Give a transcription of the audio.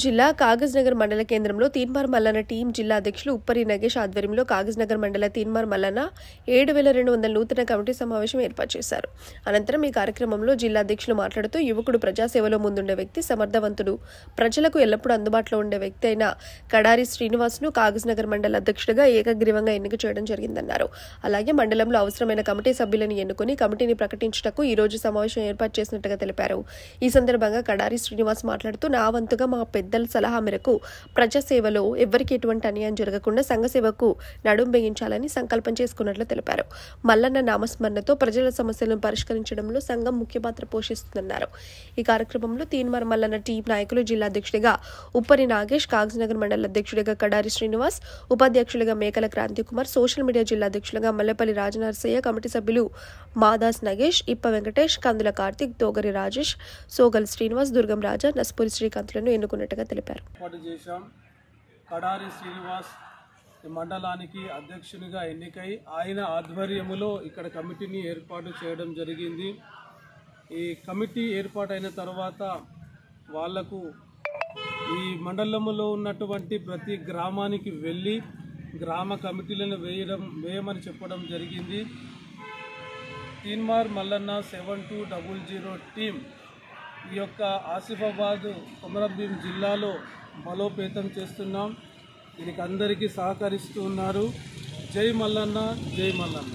జిల్లా కాగజ్నగర్ మండల కేంద్రంలో తీన్మార్ మల్లన్న టీం జిల్లా అధ్యక్షులు ఉప్పరి నగేష్ ఆధ్వర్యంలో కాగజ్నగర్ మండల తీన్మార్ మల్లన్న 7,200 నూతన కమిటీ సమావేశం ఏర్పాటు చేశారు. అనంతరం ఈ కార్యక్రమంలో జిల్లా అధ్యక్షులు మాట్లాడుతూ యువకుడు ప్రజాసేవలో ముందుండే వ్యక్తి, సమర్థవంతుడు, ప్రజలకు ఎల్లప్పుడూ అందుబాటులో ఉండే వ్యక్తి అయిన కడారి శ్రీనివాస్ను కాగజ్నగర్ మండల అధ్యక్షుడిగా ఏకగ్రీవంగా ఎన్నిక చేయడం జరిగిందన్నారు. అలాగే మండలంలో అవసరమైన కమిటీ సభ్యులను ఎన్నుకుని కమిటీని ప్రకటించుటకు ఈ రోజు సమావేశం ఏర్పాటు చేసినట్టుగా తెలిపారు. ఈ సందర్భంగా కడారి శ్రీనివాస్ మాట్లాడుతూ నా వంతుగా మా పెద్దల సలహా మేరకు ప్రజాసేవలో ఎవరికి ఎటువంటి అన్యాయం జరగకుండా సంఘ సేవకు నడుం బిగించాలని సంకల్పం చేసుకున్నట్లు తెలిపారు. మల్లన్న నామస్మరణతో ప్రజల సమస్యలను పరిష్కరించడంలో సంఘం ముఖ్య పాత్ర పోషిస్తుందన్నారు. ఈ కార్యక్రమంలో తీన్మార్ మల్లన్న టీం నాయకులు జిల్లా అధ్యక్షుడిగా ఉప్పరి నాగేష్, కాగజ్నగర్ మండల అధ్యక్షుడిగా కడారి శ్రీనివాస్, ఉపాధ్యక్షులుగా మేకల క్రాంతికుమార్, సోషల్ మీడియా జిల్లా అధ్యక్షులుగా మల్లెపల్లి రాజనరసయ్య, కమిటీ సభ్యులు మాదాస్ నగేష్, ఇప్ప వెంకటేష్, కందుల కార్తిక్, తోగరి రాజేష్, సోగల్ శ్రీనివాస్, దుర్గం రాజా, నస్పూరి శ్రీకాంత్లను ఎన్నుకున్నట్టుగా తెలిపారు. కడారి శ్రీనివాస్ మండలానికి అధ్యక్షునిగా ఎన్నికై ఆయన ఆధ్వర్యములో ఇక్కడ కమిటీని ఏర్పాటు చేయడం జరిగింది. ఈ కమిటీ ఏర్పాటైన తర్వాత వాళ్లకు ఈ మండలంలో ఉన్నటువంటి ప్రతి గ్రామానికి వెళ్ళి గ్రామ కమిటీలను వేయమని చెప్పడం జరిగింది. తీన్మార్ మల్లన్న 7200 టీం ఈ యొక్క ఆసిఫాబాద్ కొమరంభీం జిల్లాలో బలోపేతం చేస్తున్నాం. దీనికి అందరికీ సహకరిస్తూ ఉన్నారు. జై మల్లన్న, జై మల్లన్న.